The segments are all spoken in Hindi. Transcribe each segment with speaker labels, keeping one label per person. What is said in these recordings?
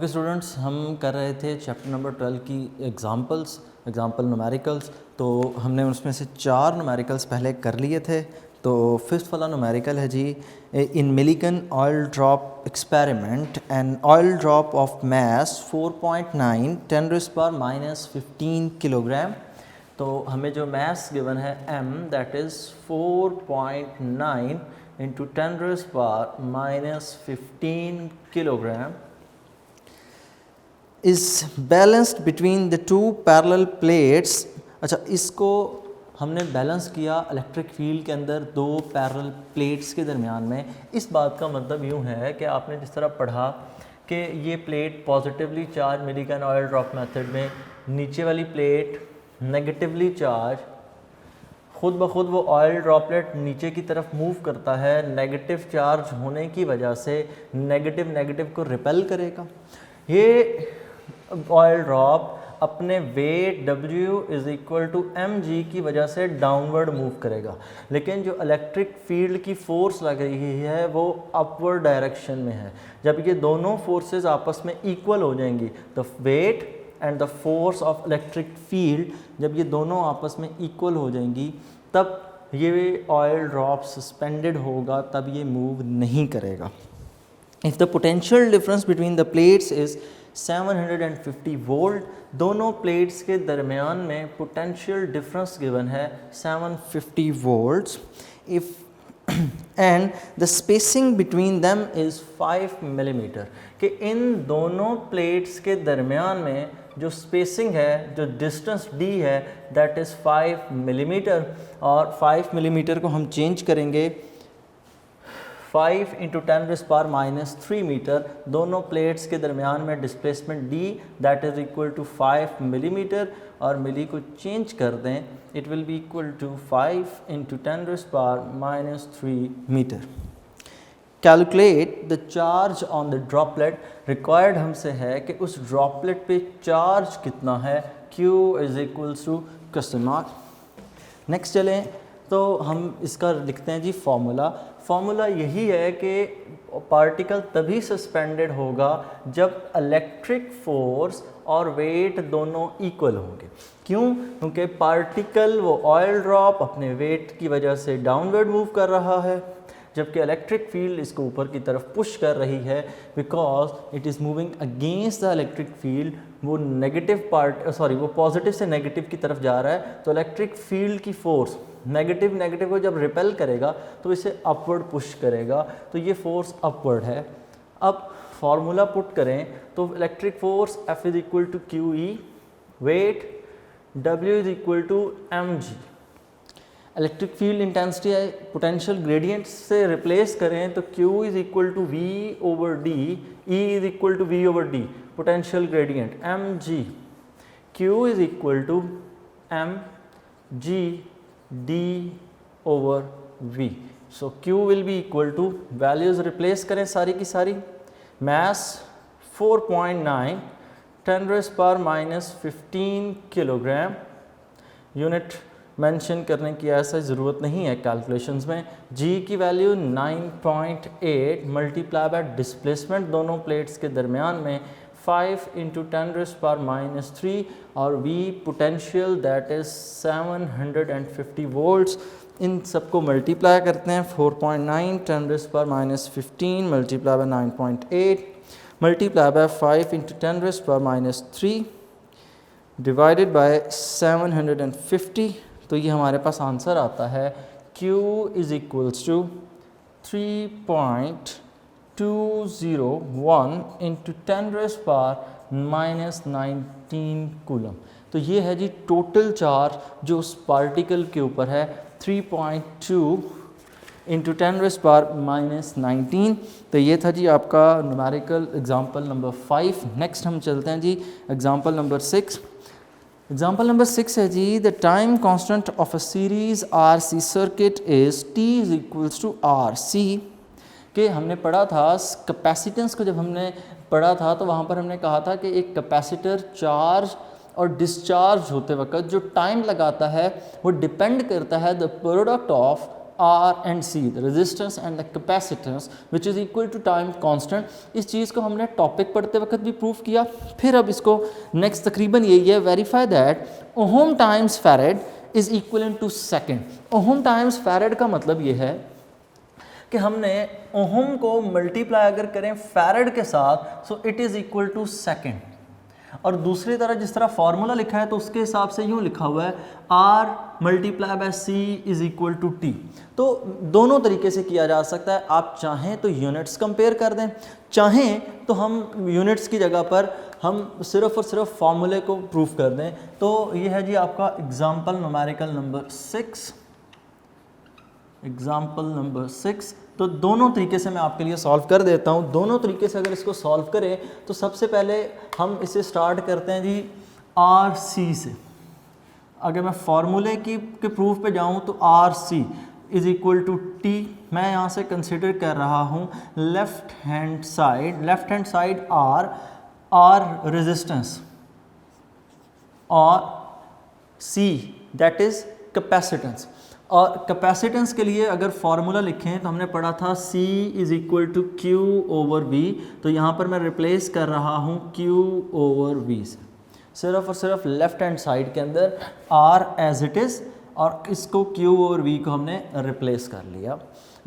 Speaker 1: ओके स्टूडेंट्स, हम कर रहे थे चैप्टर नंबर 12 की एग्जाम्पल न्यूमेरिकल्स। तो हमने उसमें से 4 न्यूमेरिकल्स पहले कर लिए थे। तो फिफ्थ वाला न्यूमेरिकल है जी, in Millikan oil drop experiment an oil drop of mass 4.9 10⁻⁻15 kilogram. तो हमें जो मैस गिवन है m, that is 4.9 into 10⁻⁻15 kilogram is balanced between the two parallel plates. अच्छा, इसको हमने बैलेंस किया इलेक्ट्रिक फील्ड के अंदर दो पैरेलल प्लेट्स के दरमियान में। इस बात का मतलब यूँ है कि आपने जिस तरह पढ़ा कि ये plate positively charge Millikan oil drop method में, नीचे वाली प्लेट नेगेटिवली चार्ज, खुद ब खुद वो ऑयल ड्रॉपलेट नीचे की तरफ मूव करता है। नेगेटिव चार्ज होने की वजह से नेगेटिव को रिपेल करेगा। ये ऑयल ड्रॉप अपने वेट W = mg की वजह से डाउनवर्ड मूव करेगा, लेकिन जो इलेक्ट्रिक फील्ड की फोर्स लग रही है वो अपवर्ड डायरेक्शन में है। जब ये दोनों फोर्सेस आपस में इक्वल हो जाएंगी, the weight and the force of electric field, जब ये दोनों आपस में इक्वल हो जाएंगी तब ये ऑयल ड्रॉप सस्पेंडेड होगा, तब ये मूव नहीं करेगा। If the potential difference between the plates is 750 volt, दोनों प्लेट्स के दरमियान में पोटेंशियल डिफरेंस गिवन है 750 volts. If and the spacing between them is 5 millimetre, कि इन दोनों प्लेट्स के दरमियान में जो स्पेसिंग है, जो डिस्टेंस d है, दैट इज़ 5 मिलीमीटर। और 5 मिलीमीटर को हम चेंज करेंगे 5 × 10⁻³ मीटर। दोनों प्लेट्स के दरमियान में displacement d, that is equal to 5 millimetre, और मिली को चेंज कर दें, it will be equal to 5 × 10⁻³ metre. Calculate the charge on the droplet. Required हमसे है कि उस ड्रॉपलेट पे चार्ज कितना है, Q = (). नेक्स्ट चलें तो हम इसका लिखते हैं जी फार्मूला यही है कि पार्टिकल तभी सस्पेंडेड होगा जब इलेक्ट्रिक फोर्स और वेट दोनों इक्वल होंगे। क्यों? क्योंकि पार्टिकल, वो ऑयल ड्रॉप, अपने वेट की वजह से डाउनवर्ड मूव कर रहा है, जबकि इलेक्ट्रिक फील्ड इसको ऊपर की तरफ पुश कर रही है, because it is moving against the electric field. वो पॉजिटिव से नेगेटिव की तरफ जा रहा है, तो इलेक्ट्रिक फील्ड की फोर्स नेगेटिव को जब रिपेल करेगा तो इसे अपवर्ड पुश करेगा, तो ये फोर्स अपवर्ड है। अब फार्मूला पुट करें तो electric force F = QE, weight W = mg। Electric field intensity है, पोटेंशियल ग्रेडियंट से रिप्लेस करें तो Q = V/D, E = V/D, potential gradient mg। Q = mg/d/V। So Q will be equal to, values replace करें सारी की सारी, मैस 4.9 10⁻⁻15 किलोग्राम, यूनिट मेंशन करने की ऐसा ज़रूरत नहीं है कैलकुलेशंस में। G की वैल्यू 9.8 मल्टीप्लाई बाय डिस्प्लेसमेंट दोनों प्लेट्स के दरमियान में 5 × 10⁻³ और V potential that is 750 volts. इन सबको मल्टीप्लाई करते हैं, 4.9 10⁻15 multiply by 9.8 multiply by 5 × 10⁻³ divided by 750। तो ये हमारे पास आंसर आता है Q = 3.201 × 10⁻19 कूलम। तो ये है जी टोटल चार्ज जो उस पार्टिकल के ऊपर है, 3.2 × 10⁻19। तो ये था जी आपका न्यूमेरिकल एग्जाम्पल नंबर 5। नेक्स्ट हम चलते हैं जी एग्जाम्पल नंबर 6। एग्जाम्पल नंबर 6 है जी, the time constant of a series RC circuit is T = RC। कि हमने पढ़ा था कैपेसिटेंस को, जब हमने पढ़ा था तो वहाँ पर हमने कहा था कि एक कैपेसिटर चार्ज और डिस्चार्ज होते वक्त जो टाइम लगाता है वो डिपेंड करता है the product of R and C, the resistance and the capacitance which is equal to time constant. इस चीज़ को हमने टॉपिक पढ़ते वक्त भी प्रूव किया। फिर अब इसको नेक्स्ट तकरीबन यही है, verify that ohm times farad is equivalent to second. Ohm times farad का मतलब ये है कि हमने ओहम को मल्टीप्लाई अगर करें फैरेड के साथ, so it is equal to second. और दूसरी तरह जिस तरह फार्मूला लिखा है तो उसके हिसाब से यूँ लिखा हुआ है R multiply by C is equal to T। तो दोनों तरीके से किया जा सकता है। आप चाहें तो यूनिट्स कंपेयर कर दें, चाहें तो हम यूनिट्स की जगह पर हम सिर्फ और सिर्फ फार्मूले को प्रूफ कर दें। तो ये है जी आपका example numerical number 6, example number 6। तो दोनों तरीके से मैं आपके लिए सॉल्व कर देता हूँ। दोनों तरीके से अगर इसको सॉल्व करें तो सबसे पहले हम इसे स्टार्ट करते हैं जी आर सी से। अगर मैं फार्मूले के प्रूफ पे जाऊँ तो R C is equal to T. मैं यहाँ से कंसिडर कर रहा हूँ left hand side R resistance और सी दैट इज़ कैपेसिटेंस। और कैपेसिटेंस के लिए अगर फार्मूला लिखें तो हमने पढ़ा था C is equal to Q over V. तो यहाँ पर मैं रिप्लेस कर रहा हूँ Q ओवर V से, सिर्फ और सिर्फ लेफ़्ट हैंड साइड के अंदर R एज इट इज़, और इसको Q ओवर V को हमने रिप्लेस कर लिया।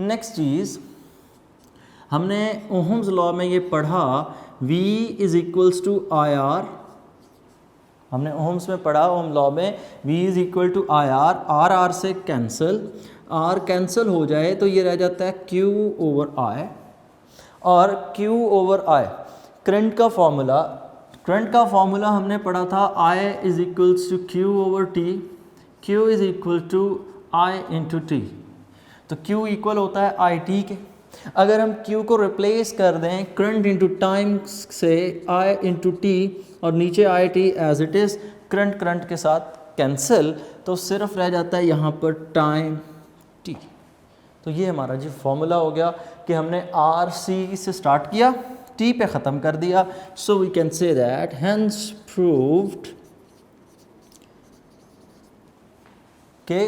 Speaker 1: नेक्स्ट चीज़ हमने ओहम्स लॉ में ये पढ़ा V is equals to IR। हमने ओहम्स में पढ़ा ओहम लॉ में V is equal to R से कैंसिल हो जाए तो ये रह जाता है Q ओवर I, और Q ओवर I करंट का फॉर्मूला हमने पढ़ा था I is equals to Q over T, Q is equal to I into T. तो Q इक्वल होता है I T के। अगर हम Q को रिप्लेस कर दें करंट इंटू टाइम से I इंटू टी और नीचे I T as it is, current के साथ कैंसिल, तो सिर्फ रह जाता है यहाँ पर टाइम टी। तो ये हमारा जी फॉर्मूला हो गया कि हमने आर सी से स्टार्ट किया, टी पे ख़त्म कर दिया। So we can say that hence proved के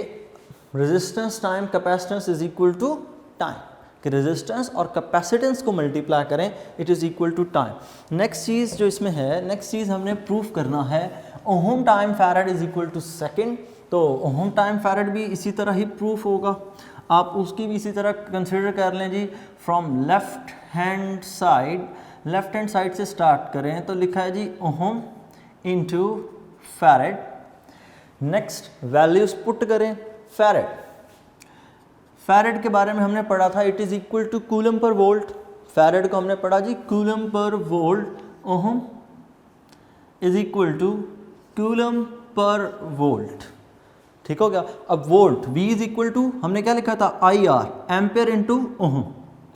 Speaker 1: resistance time capacitance is equal to time, कि रेजिस्टेंस और कैपेसिटेंस को मल्टीप्लाई करें it is equal to time. Next चीज़ जो इसमें है, नेक्स्ट चीज़ हमने प्रूफ करना है ohm time farad is equal to second. तो ओहम टाइम फैरेड भी इसी तरह ही प्रूफ होगा, आप उसकी भी इसी तरह कंसिडर कर लें जी। फ्रॉम लेफ़्ट हैंड साइड से स्टार्ट करें तो लिखा है जी ohm into farad. Next values put करें फैरेड के बारे में हमने पढ़ा था it is equal to coulomb per volt. Farad को हमने पढ़ा जी coulomb per volt, ohm is equal to coulomb per volt. ठीक हो गया। अब volt V is equal to हमने क्या लिखा था IR, ampere into ohm.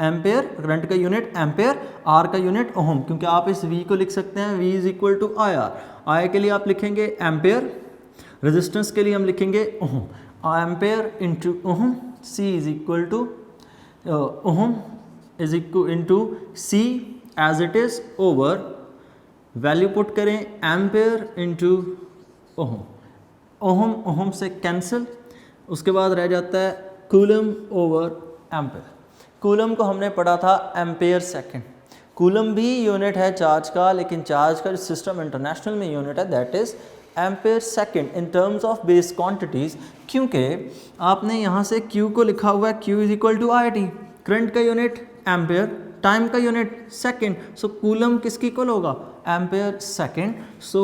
Speaker 1: Ampere current का यूनिट एम्पेयर, R का यूनिट ओहम, क्योंकि आप इस V को लिख सकते हैं V is equal to IR। I के लिए आप लिखेंगे एम्पेयर, रेजिस्टेंस के लिए हम लिखेंगे ohm, ampere into ohm. C is equal to ohm is equal into C as it is over, value put करें एम्पेयर इंटू ओहम, ओहम से कैंसिल, उसके बाद रह जाता है कूलम ओवर एम्पेयर। कूलम को हमने पढ़ा था एम्पेयर सेकेंड। कूलम भी यूनिट है चार्ज का, लेकिन चार्ज का जो सिस्टम इंटरनेशनल में यूनिट है that is ampere second in terms of base quantities, क्योंकि आपने यहाँ से Q को लिखा हुआ है Q is equal to I T, current का यूनिट एम्पेयर, टाइम का यूनिट सेकेंड, सो कूलम किसकी इक्वल होगा ampere second. So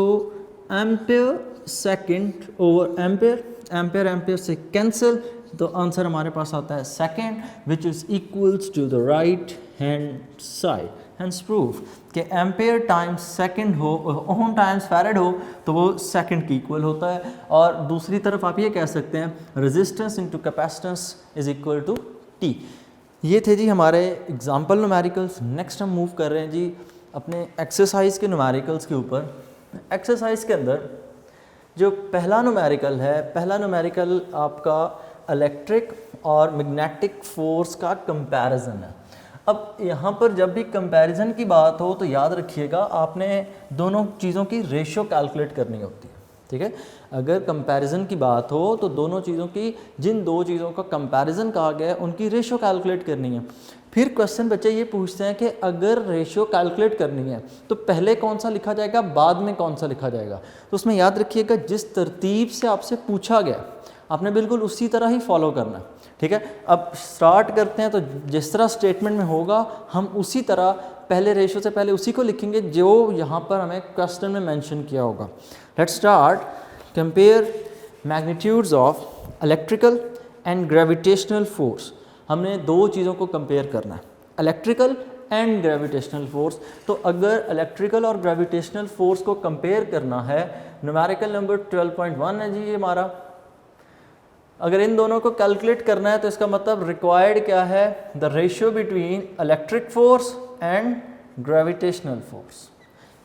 Speaker 1: ampere second over ampere, ampere से कैंसिल, तो आंसर हमारे पास आता है second which is equals to the right hand side. Hence proof कि एम्पेयर टाइम्स सेकेंड हो, ओहम टाइम्स फैरेड हो तो वो सेकेंड की इक्वल होता है। और दूसरी तरफ आप ये कह सकते हैं resistance into capacitance is equal to T. ये थे जी हमारे एग्जाम्पल न्यूमेरिकल्स। नेक्स्ट हम मूव कर रहे हैं जी अपने एक्सरसाइज के न्यूमेरिकल्स के ऊपर। एक्सरसाइज के अंदर जो पहला न्यूमेरिकल है, पहला न्यूमेरिकल आपका इलेक्ट्रिक और मैग्नेटिक फोर्स का कंपैरिजन है। अब यहाँ पर जब भी कंपैरिजन की बात हो तो याद रखिएगा आपने दोनों चीज़ों की रेशियो कैलकुलेट करनी होती है। ठीक है। अगर कंपैरिजन की बात हो तो दोनों चीज़ों की, जिन दो चीज़ों का कंपैरिजन कहा गया है उनकी रेशो कैलकुलेट करनी है। फिर क्वेश्चन बच्चे ये पूछते हैं कि अगर रेशो कैलकुलेट करनी है तो पहले कौन सा लिखा जाएगा, बाद में कौन सा लिखा जाएगा। तो उसमें याद रखिएगा जिस तरतीब से आपसे पूछा गया आपने बिल्कुल उसी तरह ही फॉलो करना है, ठीक है। अब स्टार्ट करते हैं, तो जिस तरह स्टेटमेंट में होगा हम उसी तरह पहले रेशो से पहले उसी को लिखेंगे जो यहाँ पर हमें क्वेश्चन में मेंशन किया होगा। Let's start. Compare magnitudes of electrical and gravitational force. हमने दो चीज़ों को कंपेयर करना है, इलेक्ट्रिकल एंड ग्रेविटेशनल फोर्स। तो अगर इलेक्ट्रिकल और ग्रेविटेशनल फोर्स को कंपेयर करना है, न्यूमेरिकल नंबर 12.1 है जी ये हमारा। अगर इन दोनों को कैलकुलेट करना है तो इसका मतलब रिक्वायर्ड क्या है, the ratio between electric force and gravitational force.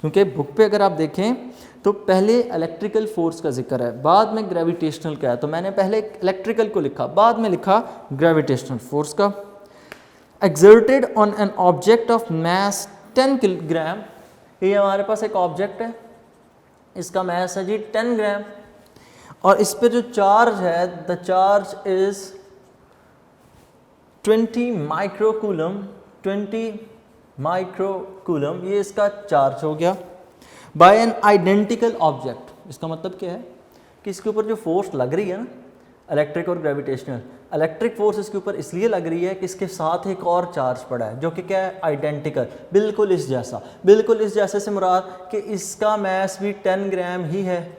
Speaker 1: क्योंकि बुक पे अगर आप देखें तो पहले इलेक्ट्रिकल फोर्स का जिक्र है, बाद में ग्रेविटेशनल का है, तो मैंने पहले इलेक्ट्रिकल को लिखा, बाद में लिखा ग्रेविटेशनल फोर्स का। Exerted on an object of mass 10 kilogram. ये हमारे पास एक ऑब्जेक्ट है, इसका मैस है जी 10 ग्राम, और इस पे जो चार्ज है, the charge is 20 microcoulomb. 20 microcoulomb ये इसका चार्ज हो गया बाय एन आइडेंटिकल ऑब्जेक्ट। इसका मतलब क्या है कि इसके ऊपर जो फोर्स लग रही है ना, इलेक्ट्रिक और ग्रेविटेशनल, इलेक्ट्रिक फोर्स इसके ऊपर इसलिए लग रही है कि इसके साथ एक और चार्ज पड़ा है जो कि क्या है, आइडेंटिकल, बिल्कुल इस जैसा। बिल्कुल इस जैसे से मुराद कि इसका मैस भी 10 ग्राम ही है,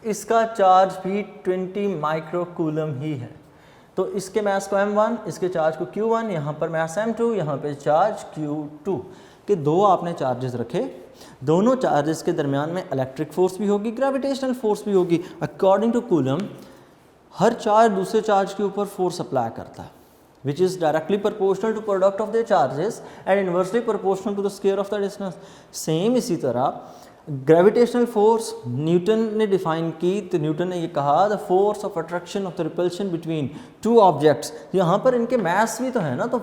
Speaker 1: इसका चार्ज भी 20 माइक्रोकूलम ही है। तो इसके मैस को m1, इसके चार्ज को q1, यहाँ पर मैस m2, यहाँ पे चार्ज q2 के दो आपने चार्जेस रखे। दोनों चार्जेस के दरमियान में इलेक्ट्रिक फोर्स भी होगी, ग्रेविटेशनल फोर्स भी होगी। अकॉर्डिंग टू कूलम हर चार्ज दूसरे चार्ज के ऊपर फोर्स अप्लाई करता है, which is directly proportional to product of the charges and inversely proportional to the square of the distance. Same इसी तरह ग्रेविटेशनल फोर्स न्यूटन ने डिफाइन की, तो न्यूटन ने ये कहा the force of attraction of the repulsion between two objects. यहाँ पर इनके मैस भी तो है ना, तो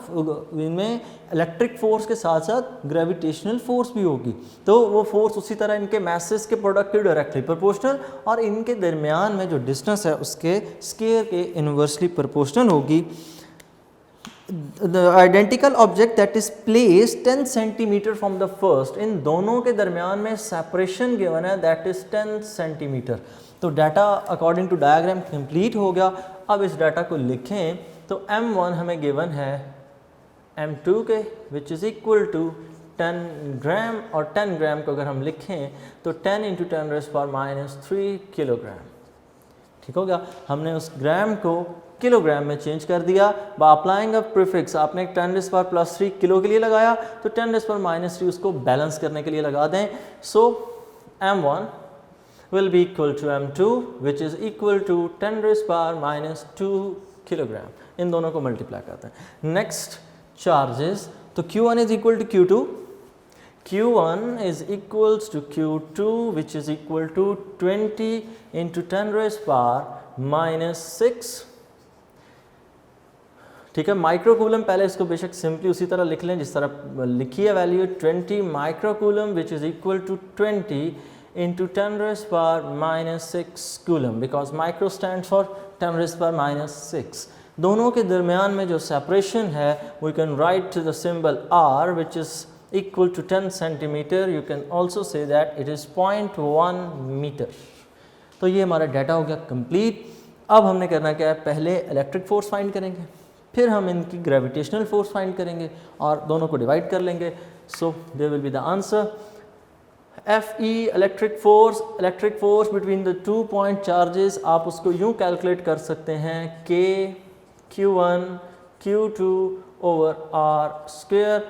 Speaker 1: इनमें इलेक्ट्रिक फोर्स के साथ साथ ग्रेविटेशनल फोर्स भी होगी, तो वो फोर्स उसी तरह इनके मैसेस के प्रोडक्ट के डायरेक्टली प्रोपोर्शनल, और इनके दरमियान में जो डिस्टेंस है उसके स्क्वायर के इनवर्सली प्रोपोर्शनल होगी। The identical object that is placed 10 centimeter from the first, इन दोनों के दरमियान में सेपरेशन गिवन है that is 10 centimeter। तो data according to diagram complete हो गया। अब इस डाटा को लिखें तो m1 हमें गिवन है m2 के विच इज़ इक्वल टू 10 ग्राम, और 10 ग्राम को अगर हम लिखें तो 10 × 10⁻³ किलोग्राम। ठीक हो गया, हमने उस ग्राम को किलोग्राम में चेंज कर दिया बाय अप्लाइंग अ प्रीफिक्स। आपने 10⁻³ किलो के लिए लगाया तो 10⁻³ उसको बैलेंस करने के लिए लगा दें। सो m1 will be equal to m2 which is equal to 10⁻² kilogram. इन दोनों को मल्टीप्लाई करते हैं। नेक्स्ट चार्जेस, तो q1 is equal to q2, q1 is equals to q2 which is equal to 20 × 10⁻⁶। ठीक है, माइक्रोकूलम पहले इसको बेशक सिंपली उसी तरह लिख लें जिस तरह लिखी है value 20 microcoulomb which is equal to 20 × 10⁻⁶ coulomb, because micro stand for 10⁻⁶। दोनों के दरमियान में जो सेपरेशन है we can write the symbol r which is equal to 10 centimetre. You can also say that it is 0.1 metre. तो ये हमारा डाटा हो गया कंप्लीट। अब हमने करना क्या है, पहले इलेक्ट्रिक फोर्स फाइंड करेंगे, फिर हम इनकी ग्रेविटेशनल फोर्स फाइंड करेंगे और दोनों को डिवाइड कर लेंगे। So there will be the answer FE electric force between the 2 point charges. आप उसको यूँ कैलकुलेट कर सकते हैं K Q1 Q2 over R²।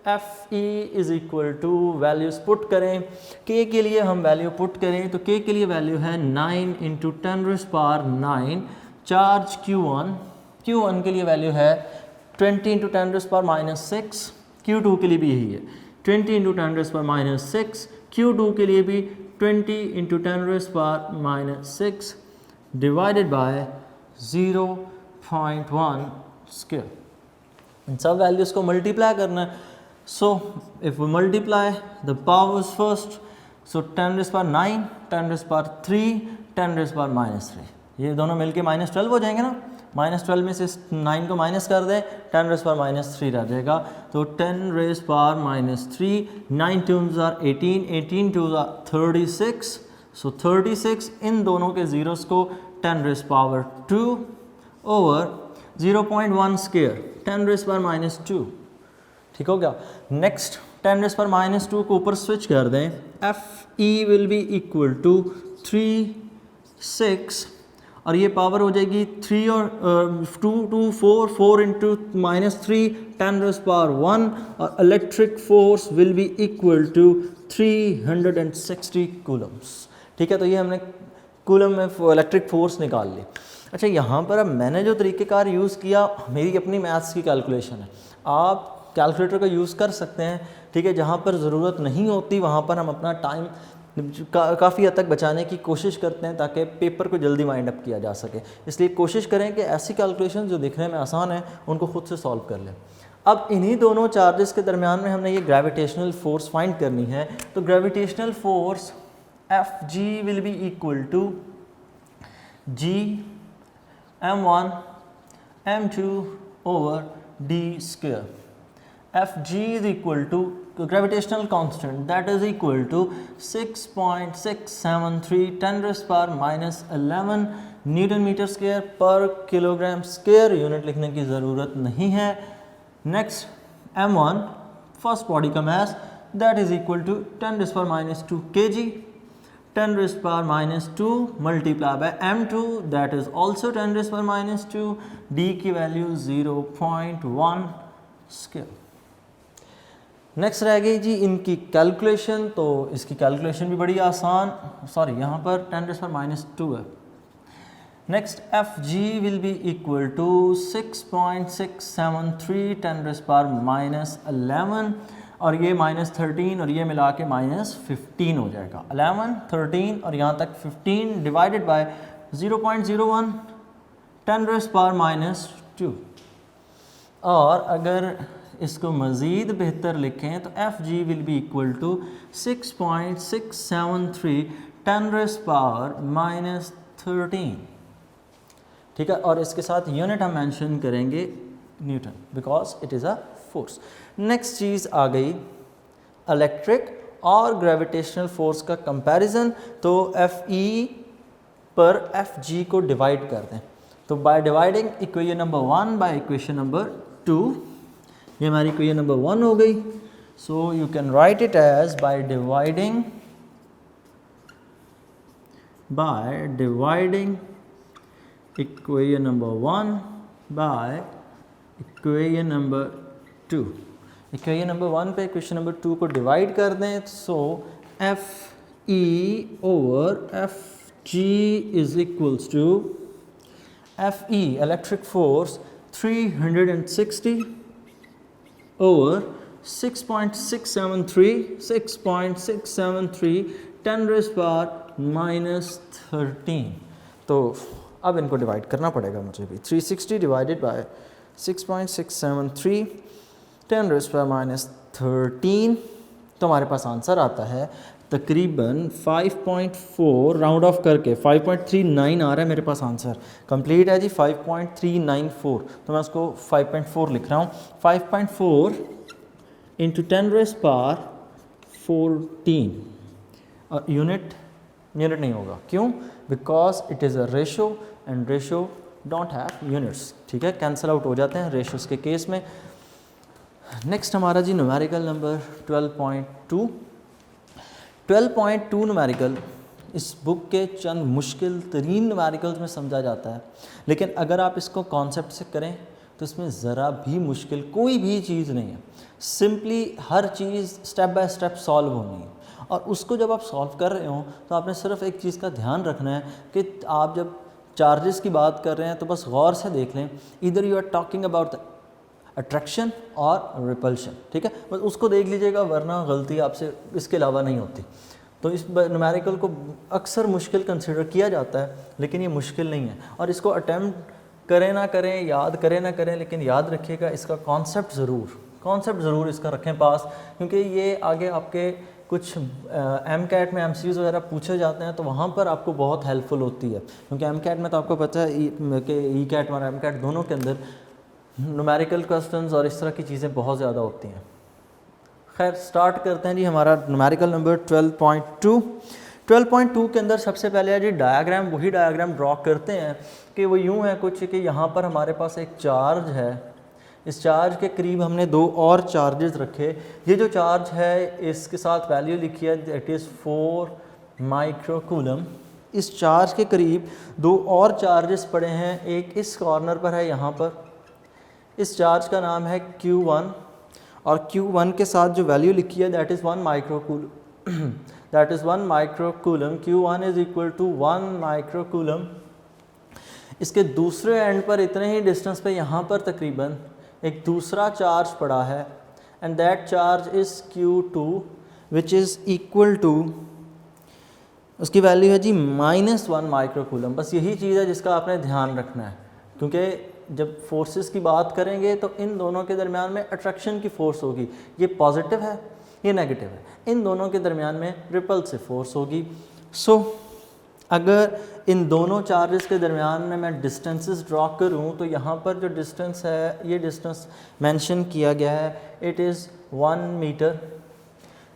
Speaker 1: FE is equal to values put करें। K के लिए हम वैल्यू पुट करें तो K के लिए वैल्यू है 9 × 10⁹। चार्ज Q1 के लिए वैल्यू है 20 × 10⁻⁶। Q2 के लिए भी यही है 20 × 10⁻⁶। Q2 के लिए भी 20 × 10⁻⁶ डिवाइडेड बाय 0.1 स्क्वायर। इन सब वैल्यूज़ को मल्टीप्लाई करना है। So if we multiply the powers first, so 10⁻⁹, 10⁻3, 10⁻⁻3, ये दोनों मिलके -12 हो जाएंगे ना। -12 में से 9 को माइनस कर दें, 10⁻³ रह जाएगा। तो 10⁻3, 9 2s are 18, 18 2s are 36, सो 36 इन दोनों के ज़ीरोस को 10⁻² ओवर 0.1 स्क्वायर 10⁻², ठीक हो गया। नेक्स्ट 10⁻² को ऊपर स्विच कर दें, FE will be equal to 3 6, और ये पावर हो जाएगी 3 और 2 2 4 4 इंटू -3 10⁻⁻1, और electric force will be equal to 360 coulombs, ठीक है। तो ये हमने कूलम में इलेक्ट्रिक फोर्स निकाल ली। अच्छा, यहाँ पर अब मैंने जो तरीक़ेकार यूज़ किया, मेरी अपनी मैथ्स की कैलकुलेशन है, आप कैलकुलेटर का यूज़ कर सकते हैं, ठीक है। जहाँ पर ज़रूरत नहीं होती वहाँ पर हम अपना टाइम काफ़ी हद तक बचाने की कोशिश करते हैं ताकि पेपर को जल्दी वाइंड अप किया जा सके। इसलिए कोशिश करें कि ऐसी कैलकुलेशन जो दिखने में आसान है उनको खुद से सॉल्व कर लें। अब इन्हीं दोनों चार्जेस के दरमियान में हमने ये ग्रेविटेशनल फोर्स फाइंड करनी है। तो gravitational force Fg will be equal to G m1 m2 over d square. Fg is equal to gravitational constant, that is equal to 6.673 10⁻⁻11 newton metre square पर किलोग्राम स्क्वायर। यूनिट लिखने की ज़रूरत नहीं है। नेक्स्ट m1 फर्स्ट बॉडी का मास, that is equal to 10⁻² kg, 10⁻² multiplied by m2, that is also 10⁻², d की वैल्यू 0.1 स्क्वायर। नेक्स्ट रह गई जी इनकी कैलकुलेशन। तो इसकी कैलकुलेशन भी बड़ी आसान, सॉरी यहाँ पर 10⁻² है। Next Fg will be equal to 6.673 10⁻⁻11, और ये -13 और ये मिला के -15 हो जाएगा। 11 13 और यहाँ तक 15 डिवाइडेड बाय 0.01 10⁻⁻²। और अगर इसको मज़ीद बेहतर लिखें तो Fg will be equal to 6.673 10⁻⁻13, ठीक है। और इसके साथ यूनिट हम मेंशन करेंगे newton, because it is a force. Next चीज़ आ गई इलेक्ट्रिक और ग्रेविटेशनल फोर्स का कंपैरिजन। तो Fe पर Fg को डिवाइड कर दें। तो by dividing equation number 1 by equation number 2, ये हमारी इक्वेशन नंबर 1 हो गई। So you can write it as by dividing equation number 1 by equation number 2। Equation number 1 पे इक्वेशन नंबर 2 को डिवाइड कर दें। So Fe over Fg is equals to Fe electric force 360 over 6.673 10⁻⁻13। तो अब इनको डिवाइड करना पड़ेगा मुझे भी। 360 डिवाइडेड बाय 6.673 10⁻⁻13, तो हमारे पास आंसर आता है तकरीबन 5.4, राउंड ऑफ करके 5.39 आ रहा है मेरे पास आंसर। कंप्लीट है जी 5.394, तो मैं उसको 5.4 लिख रहा हूँ। 5.4 इंटू 10⁻14, और यूनिट नहीं होगा, क्यों? Because it is a ratio and ratio don't have units, ठीक है, कैंसिल आउट हो जाते हैं रेशोज़ के केस में। नेक्स्ट हमारा जी न्यूमेरिकल नंबर 12.2। 12.2 न्यूमेरिकल इस बुक के चंद मुश्किल तरीन न्यूमेरिकल्स में समझा जाता है, लेकिन अगर आप इसको कॉन्सेप्ट से करें तो इसमें ज़रा भी मुश्किल कोई भी चीज़ नहीं है। Simply her cheese step by step solve होनी है, और उसको जब आप सॉल्व कर रहे हो तो आपने सिर्फ एक चीज़ का ध्यान रखना है कि आप जब चार्जेस की बात कर रहे हैं तो बस गौर से देख लें, इधर you are talking about the attraction और रिपल्शन, ठीक है, बस उसको देख लीजिएगा, वरना गलती आपसे इसके अलावा नहीं होती। तो इस न्यूमेरिकल को अक्सर मुश्किल कंसिडर किया जाता है, लेकिन ये मुश्किल नहीं है, और इसको अटैम्प्ट करें ना करें, याद करें ना करें, लेकिन याद रखिएगा इसका कॉन्सेप्ट ज़रूर इसका रखें पास, क्योंकि ये आगे आपके कुछ MCAT में MCQs वगैरह पूछे जाते हैं तो वहाँ पर आपको बहुत हेल्पफुल होती है, क्योंकि MCAT में तो आपको पता है कि ECAT और MCAT दोनों के अंदर न्यूमेरिकल क्वेश्चंस और इस तरह की चीज़ें बहुत ज़्यादा होती हैं। खैर स्टार्ट करते हैं जी। हमारा न्यूमेरिकल नंबर 12.2 के अंदर सबसे पहले है जी डायग्राम। वही डायग्राम ड्रॉ करते हैं कि वो यूँ है कुछ कि यहाँ पर हमारे पास एक चार्ज है, इस चार्ज के करीब हमने दो और चार्जेस रखे। ये जो चार्ज है इसके साथ वैल्यू लिखी है दैट इज़ 4 माइक्रोकूलम। इस चार्ज के करीब दो और चार्जेस पड़े हैं, एक इस कॉर्नर पर है यहाँ पर। इस चार्ज का नाम है Q1 और Q1 के साथ जो वैल्यू लिखी है that is 1 microcoulomb. That is 1 microcoulomb. Q1 is equal to 1 microcoulomb. इसके दूसरे एंड पर इतने ही डिस्टेंस पे यहाँ पर तकरीबन एक दूसरा चार्ज पड़ा है and that charge is Q2 which is equal to, उसकी वैल्यू है जी -1 माइक्रोकूलम। बस यही चीज़ है जिसका आपने ध्यान रखना है, क्योंकि जब फोर्सेस की बात करेंगे तो इन दोनों के दरमियान में अट्रैक्शन की फ़ोर्स होगी। ये पॉजिटिव है, ये नेगेटिव है। इन दोनों के दरमियान में रिपल्सिव फोर्स होगी। सो अगर इन दोनों चार्जेस के दरमियान में मैं डिस्टेंसेस ड्रॉ करूं तो यहाँ पर जो डिस्टेंस है, ये डिस्टेंस मेंशन किया गया है, इट इज़ 1 मीटर।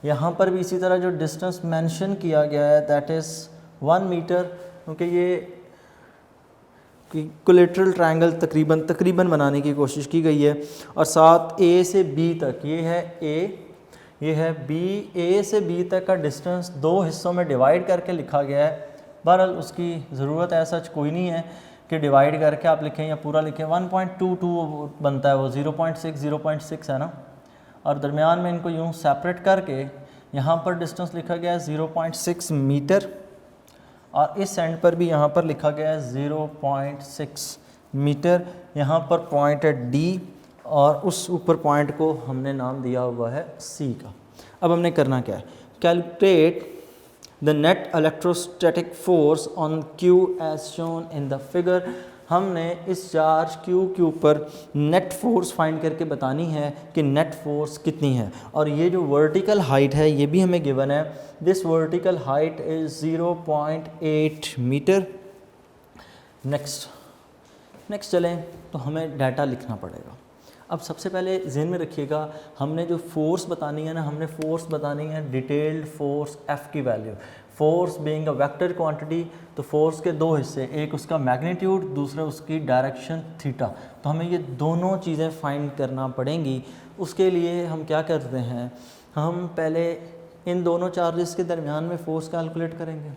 Speaker 1: यहाँ पर भी इसी तरह जो डिस्टेंस मेंशन किया गया है दैट इज़ 1 मीटर, क्योंकि ये कोलेटरल ट्रायंगल तकरीबन बनाने की कोशिश की गई है। और साथ A से B तक, ये है A, ये है B, A से B तक का डिस्टेंस दो हिस्सों में डिवाइड करके लिखा गया है। बहरहाल उसकी ज़रूरत ऐसा कोई नहीं है कि डिवाइड करके आप लिखें या पूरा लिखें। 1.22 बनता है, वो 0.6 है ना, और दरमियान में इनको यूँ सेपरेट करके यहाँ पर डिस्टेंस लिखा गया है 0.6 मीटर और इस एंड पर भी यहाँ पर लिखा गया है 0.6 मीटर। यहाँ पर पॉइंट है D और उस ऊपर पॉइंट को हमने नाम दिया हुआ है C का। अब हमने करना क्या है, calculate the net electrostatic force on Q as shown in the figure. हमने इस चार्ज Q के ऊपर नेट फोर्स फाइंड करके बतानी है कि नेट फोर्स कितनी है। और ये जो वर्टिकल हाइट है ये भी हमें गिवन है, this vertical height is 0.8 metre. Next चलें तो हमें डाटा लिखना पड़ेगा। अब सबसे पहले ज़हन में रखिएगा, हमने जो फोर्स बतानी है ना, हमने फोर्स बतानी है डिटेल्ड फोर्स F की value. Force being a vector quantity, तो फोर्स के दो हिस्से, एक उसका मैग्नीट्यूड, दूसरा उसकी डायरेक्शन थीटा। तो हमें ये दोनों चीज़ें फाइंड करना पड़ेंगी। उसके लिए हम क्या करते हैं, हम पहले इन दोनों चार्जेस के दरमियान में फ़ोर्स कैलकुलेट करेंगे,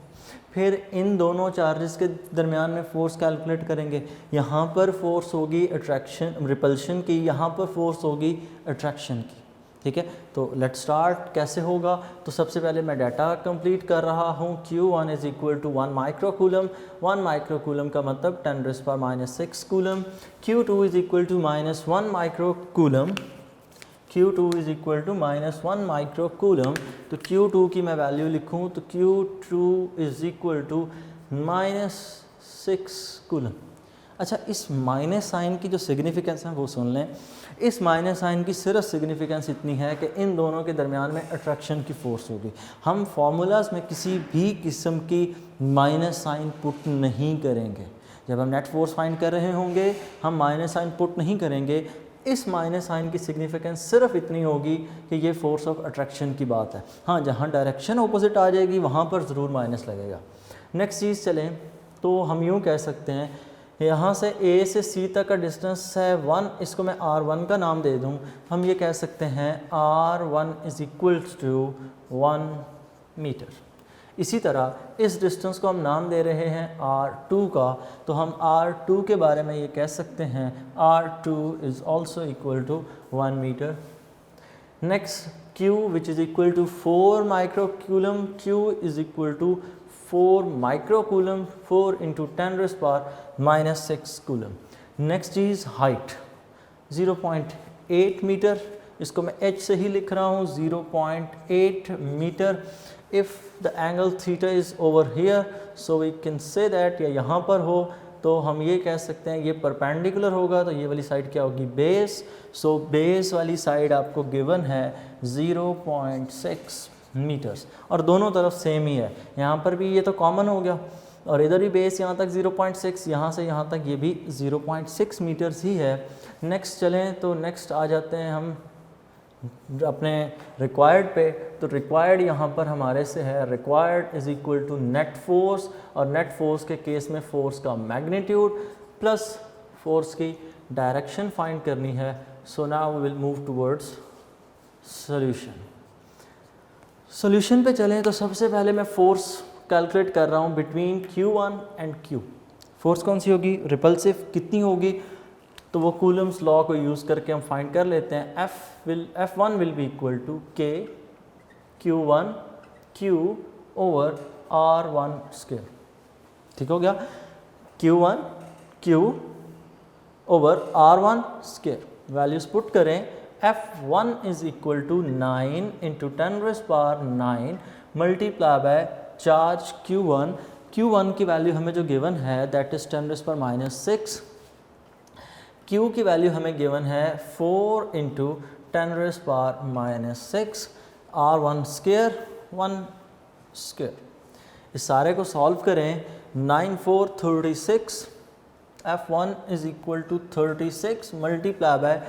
Speaker 1: फिर इन दोनों चार्जेस के दरमियान में फ़ोर्स कैलकुलेट करेंगे। यहाँ पर फोर्स होगी अट्रैक्शन रिपल्शन की, यहाँ पर फोर्स होगी अट्रैक्शन की। ठीक है, तो लेट्स स्टार्ट। कैसे होगा, तो सबसे पहले मैं डाटा कंप्लीट कर रहा हूँ। Q1 is equal to 1 microcoulomb. 1 microcoulomb का मतलब 10⁻⁻⁶ coulomb. Q2 is equal to -1 microcoulomb. Q2 is equal to -1 microcoulomb. तो Q2 की मैं वैल्यू लिखूँ तो Q2 is equal to -6 coulomb. अच्छा, इस माइनस साइन की जो सिग्निफिकेंस है वो सुन लें। इस माइनस साइन की सिर्फ सिग्निफिकेंस इतनी है कि इन दोनों के दरमियान में अट्रैक्शन की फ़ोर्स होगी। हम फार्मूलाज में किसी भी किस्म की माइनस साइन पुट नहीं करेंगे। जब हम नेट फोर्स फाइंड कर रहे होंगे हम माइनस साइन पुट नहीं करेंगे। इस माइनस साइन की सिग्निफिकेंस सिर्फ इतनी होगी कि ये फोर्स ऑफ अट्रैक्शन की बात है। हाँ, जहाँ डायरेक्शन ऑपोजिट आ जाएगी वहाँ पर ज़रूर माइनस लगेगा। नेक्स्ट चीज़ चलें तो हम यूँ कह सकते हैं, यहाँ से A से C तक का डिस्टेंस है 1, इसको मैं R1 का नाम दे दूँ। हम ये कह सकते हैं R1 is equal to 1 metre. इसी तरह इस डिस्टेंस को हम नाम दे रहे हैं R2 का, तो हम R2 के बारे में ये कह सकते हैं R2 is also equal to 1 metre. Next Q which is equal to 4 microcoulomb. Q is equal to 4 microcoulomb, 4 into 10⁻⁻⁶ coulomb. Next is height 0.8 metre, इसको मैं H से ही लिख रहा हूँ 0.8 metre. If the angle theta is over here so we can say that, या यहाँ पर हो तो हम ये कह सकते हैं ये परपेंडिकुलर होगा, तो ये वाली साइड क्या होगी, बेस। सो बेस वाली साइड आपको गिवन है 0.6 मीटर्स, और दोनों तरफ सेम ही है। यहाँ पर भी ये तो कॉमन हो गया, और इधर भी बेस यहाँ तक 0.6, यहाँ से यहाँ तक ये भी 0.6 मीटर्स ही है। नेक्स्ट चलें तो नेक्स्ट आ जाते हैं हम अपने रिक्वायर्ड पे। तो रिक्वायर्ड यहाँ पर हमारे से है required is equal to net force, और नेट फोर्स के केस में फोर्स का मैग्नीट्यूड प्लस फोर्स की डायरेक्शन फाइंड करनी है। So now we will move towards solution. Solution पे चलें तो सबसे पहले मैं फोर्स कैलकुलेट कर रहा हूँ between Q1 and Q। Force कौन सी होगी, रिपल्सिव कितनी होगी, तो वो कूलम्स लॉ को यूज़ करके हम फाइंड कर लेते हैं। F1 will be equal to K Q1 Q over R1 square. ठीक हो गया, Q1 Q over R1 square. Values put करें, F1 is equal to 9 into 10⁻9 multiply by charge Q1। Q1 की वैल्यू हमें जो गिवन है दैट इज 10⁻6। Q की वैल्यू हमें गिवन है 4 इंटू 10⁻6 R1 स्क्वायर 1 स्क्वायर। इस सारे को सॉल्व करें, 9 4 36, F1 is equal to 36 multiply by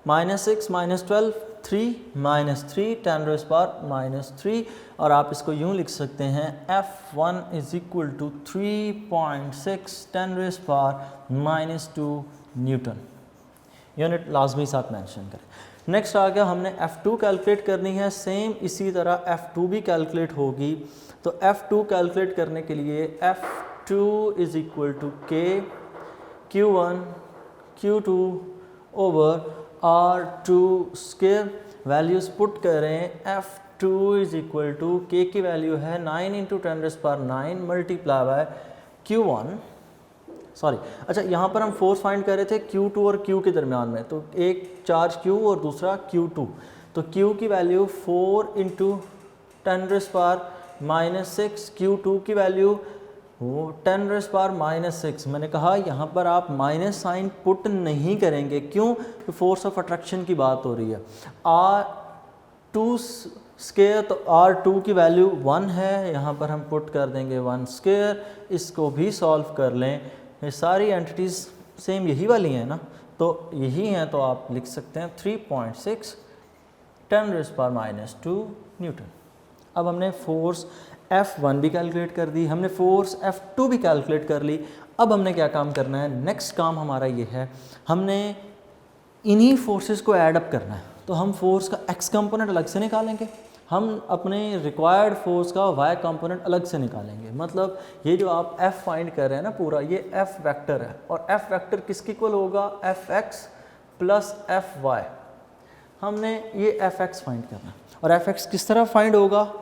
Speaker 1: -6 -12 3 -3 10⁻3, और आप इसको यूँ लिख सकते हैं F1 is equal to 3.6 10⁻2 newton. Unit लाजमी साथ मेंशन करें। नेक्स्ट आ गया, हमने F2 कैलकुलेट करनी है। सेम इसी तरह F2 भी कैलकुलेट होगी। तो F2 कैलकुलेट करने के लिए F2 is equal to K Q1 Q2 over R2 square. Values put करें, F2 is equal to K की वैल्यू है 9 into 10⁻9 multiply bye Q1 sorry अच्छा यहाँ पर हम फोर्स फाइंड कर रहे थे Q2 और Q के दरमियान में, तो एक चार्ज Q और दूसरा Q2। तो Q की वैल्यू 4 इंटू 10⁻6, Q2 की वैल्यू वो 10⁻6। मैंने कहा यहाँ पर आप माइनस साइन पुट नहीं करेंगे, क्यों, तो फोर्स ऑफ अट्रैक्शन की बात हो रही है। R2 स्क्वायर, तो R2 की वैल्यू 1 है, यहाँ पर हम पुट कर देंगे 1 स्क्वायर। इसको भी सॉल्व कर लें, ये सारी एंटिटीज़ सेम यही वाली हैं ना, तो यही हैं, तो आप लिख सकते हैं 3.6 10⁻2 न्यूटन। अब हमने फोर्स F1 भी कैलकुलेट कर दी, हमने फोर्स F2 भी कैलकुलेट कर ली। अब हमने क्या काम करना है, नेक्स्ट काम हमारा ये है, हमने इन्हीं फोर्सेस को ऐड अप करना है। तो हम फोर्स का x कंपोनेंट अलग से निकालेंगे, हम अपने रिक्वायर्ड फोर्स का y कंपोनेंट अलग से निकालेंगे। मतलब ये जो आप F फाइंड कर रहे हैं ना पूरा, ये F वेक्टर है, और F वेक्टर किसके इक्वल होगा, Fx प्लस Fy। हमने ये Fx फाइंड करना है, और Fx किस तरह फाइंड होगा,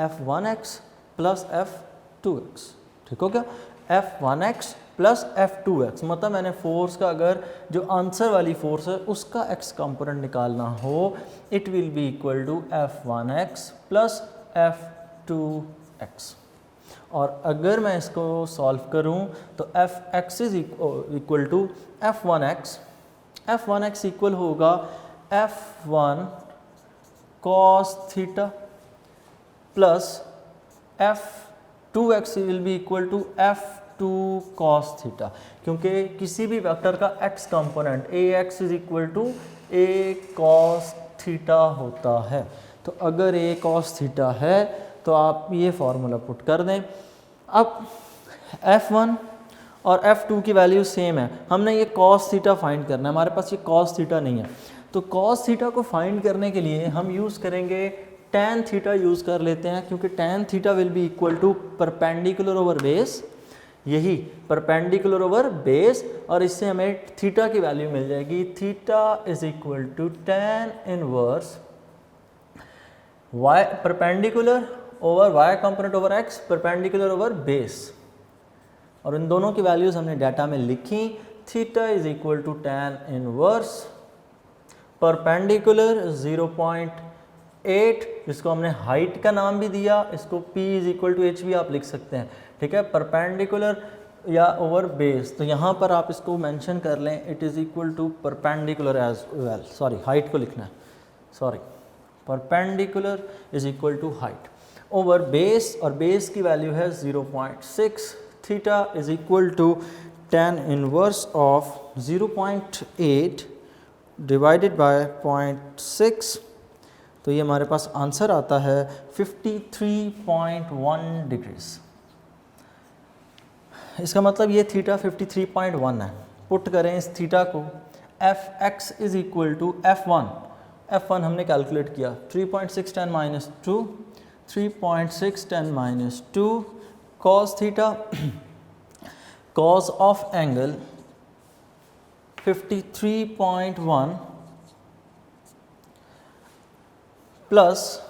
Speaker 1: F1x प्लस F2x। ठीक हो गया, F1x प्लस F2x। मतलब मैंने फोर्स का अगर जो आंसर वाली फोर्स है उसका x कंपोनेंट निकालना हो, it will be equal to F1x plus F2x। और अगर मैं इसको सॉल्व करूं तो Fx is equal to F1x। F1x equal होगा F1 cos theta plus F2x will be equal to F2 cos theta, क्योंकि किसी भी वेक्टर का x component Ax is equal to A cos theta होता है। तो अगर A cos थीटा है तो आप ये फार्मूला पुट कर दें। अब F1 और F2 की वैल्यू सेम है, हमने ये cos थीटा फाइंड करना है, हमारे पास ये cos थीटा नहीं है। तो cos थीटा को फाइंड करने के लिए हम यूज़ करेंगे tan थीटा यूज़ कर लेते हैं, क्योंकि tan theta will be equal to perpendicular over base, यही परपेंडिकुलर ओवर बेस, और इससे हमें थीटा की वैल्यू मिल जाएगी। Theta is equal to tan inverse y perpendicular over y component over x perpendicular over base, और इन दोनों की वैल्यूज़ हमने डाटा में लिखी। Theta is equal to tan inverse perpendicular 0.8, जिसको हमने हाइट का नाम भी दिया, इसको p is equal to h भी आप लिख सकते हैं। ठीक है, परपेंडिकुलर या ओवर बेस, तो यहाँ पर आप इसको मेंशन कर लें, it is equal to perpendicular as well, sorry height को लिखना है, sorry perpendicular is equal to height over base, और बेस की वैल्यू है 0.6, theta is equal to tan inverse of 0.8 divided by 0.6, तो ये हमारे पास आंसर आता है 53.1 डिग्रीज। इसका मतलब ये थीटा 53.1 है। पुट करें इस थीटा को, F X is equal to F1 हमने कैलकुलेट किया 3.6 10 minus 2, 3.6 10 minus 2 cos theta, cos of angle 53.1 plus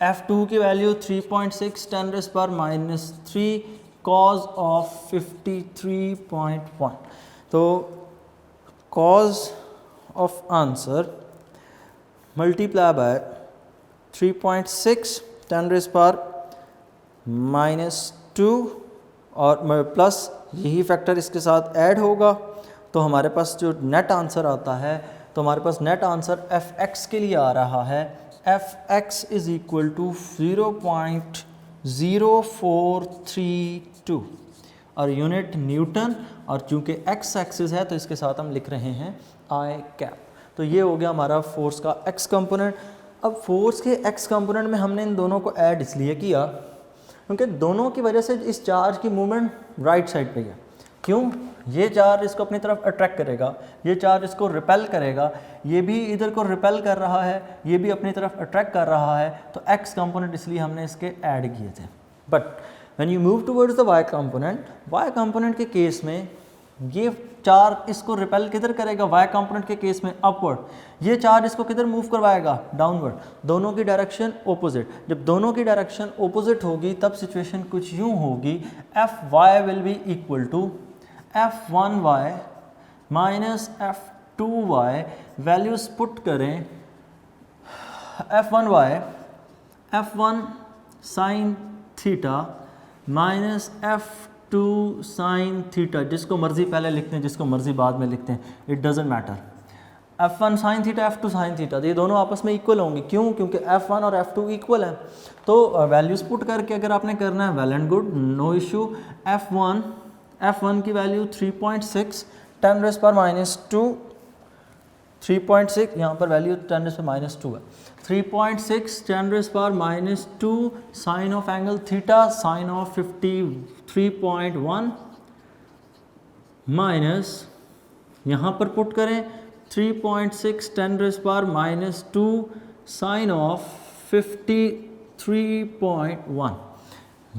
Speaker 1: F2 की वैल्यू 3.6 10 रेज़ पर माइनस 3 कॉज ऑफ 53.1, तो cos of answer multiply by 3.6 10 raise पर माइनस 2 और प्लस यही फैक्टर इसके साथ ऐड होगा, तो हमारे पास जो नेट आंसर आता है, तो हमारे पास नेट आंसर एफ एक्स के लिए आ रहा है F X is equal to 0.0432 और यूनिट न्यूटन, और चूंकि एक्स एक्सिस है तो इसके साथ हम लिख रहे हैं आई कैप। तो ये हो गया हमारा फोर्स का एक्स कंपोनेंट। अब फोर्स के एक्स कंपोनेंट में हमने इन दोनों को ऐड इसलिए किया क्योंकि दोनों की वजह से इस चार्ज की मूवमेंट राइट साइड पे है। क्यों? ये चार्ज इसको अपनी तरफ अट्रैक्ट करेगा, ये चार्ज इसको रिपेल करेगा, ये भी इधर को रिपेल कर रहा है, ये भी अपनी तरफ अट्रैक्ट कर रहा है, तो एक्स कंपोनेंट इसलिए हमने इसके ऐड किए थे। But when you move towards the Y component के केस में ये चार्ज इसको रिपेल किधर करेगा? वाई कंपोनेंट के केस में अपवर्ड, ये चार्ज इसको किधर मूव करवाएगा? डाउनवर्ड। दोनों की डायरेक्शन ओपोजिट। जब दोनों की डायरेक्शन ओपोजिट होगी तब सिचुएशन कुछ यूँ होगी, F Y will be equal to F1y minus F2y, values put करें, F1y F1 sine theta minus F2 sine theta, जिसको मर्जी पहले लिखते हैं जिसको मर्जी बाद में लिखते हैं, it doesn't matter. F1 sine theta F2 sine theta, तो ये दोनों आपस में इक्वल होंगे। क्यों? क्योंकि F1 और F2 इक्वल है। तो वैल्यूज पुट करके अगर आपने करना है well and good, no issue. F1 की वैल्यू 3.6 10 रेज़ पर माइनस 2, 3.6 यहाँ पर वैल्यू 10 रेज़ पर माइनस 2 है, 3.6 10 रेज़ पर minus 2 sine of angle theta sine of 53.1 minus यहाँ पर पुट करें 3.6 10 रेज़ पर माइनस 2 साइन ऑफ 53.1,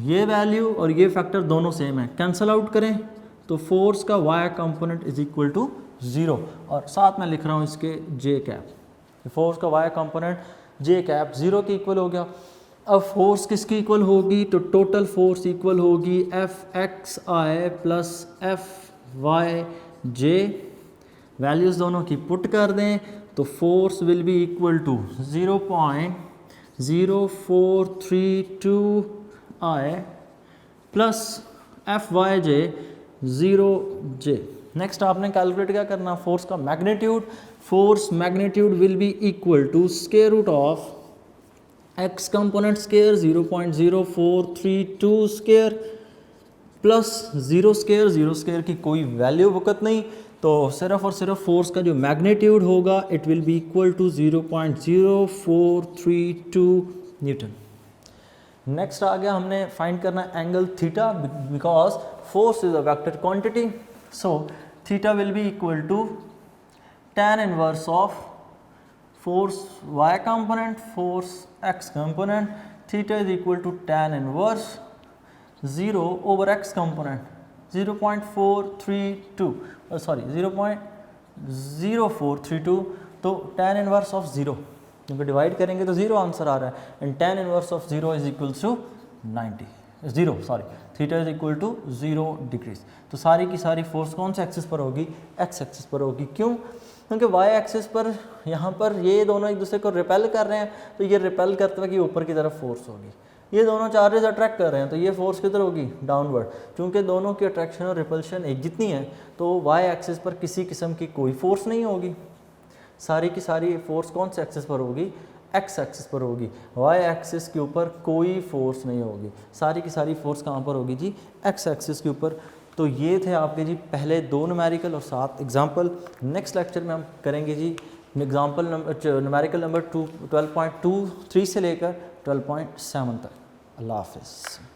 Speaker 1: ये वैल्यू और ये फैक्टर दोनों सेम है, कैंसल आउट करें तो फोर्स का Y component is equal to 0, और साथ में लिख रहा हूँ इसके जे कैप, फोर्स का वाई कंपोनेंट जे कैप 0 के इक्वल हो गया। अब फोर्स किसकी इक्वल होगी? तो टोटल फोर्स इक्वल होगी F X I plus F Y J, values दोनों की पुट कर दें तो force will be equal to 0.0432 I plus F Y J 0j। Next आपने कैलकुलेट क्या करना? फोर्स का magnitude. Force magnitude will be equal to square root of X component square 0.0432 square plus 0 square की कोई वैल्यू वक्त नहीं, तो सिर्फ और सिर्फ फोर्स का जो मैग्नीट्यूड होगा it will be equal to 0.0432 newton. Next आ गया, हमने फाइंड करना angle theta, because force is a vector quantity, so theta will be equal to tan inverse of force y component force x component, theta is equal to tan inverse 0 over x component 0.432 sorry 0.0432, तो tan इनवर्स ऑफ 0 क्योंकि डिवाइड करेंगे तो 0 आंसर आ रहा है, and tan inverse of 0 is equal to 0 theta is equal to 0 degrees. तो सारी की सारी फोर्स कौन से एक्सिस पर होगी? एक्स एक्सिस पर होगी। क्यों? क्योंकि वाई एक्सिस पर यहाँ पर ये दोनों एक दूसरे को रिपेल कर रहे हैं, तो ये रिपेल करते हुए कि ऊपर की तरफ फोर्स होगी। ये दोनों चार्जेस अट्रैक्ट कर रहे हैं, तो ये फोर्स किधर होगी? डाउनवर्ड। क्योंकि दोनों की अट्रैक्शन और रिपल्शन एक जितनी है, तो वाई एक्सिस पर किसी किस्म की कोई फोर्स नहीं होगी। सारी की सारी फोर्स कौन से एक्सिस पर होगी? एक्स एक्सिस पर होगी, वाई एक्सिस के ऊपर कोई फोर्स नहीं होगी, सारी की सारी फोर्स कहाँ पर होगी जी, एक्स एक्सिस के ऊपर। तो ये थे आपके जी पहले 2 न्यूमेरिकल और 7 एग्जाम्पल। नेक्स्ट लेक्चर में हम करेंगे जी एग्जाम्पल न्यूमेरिकल नंबर 12.23 से लेकर 12.7 तक। अल्लाह हाफिज़।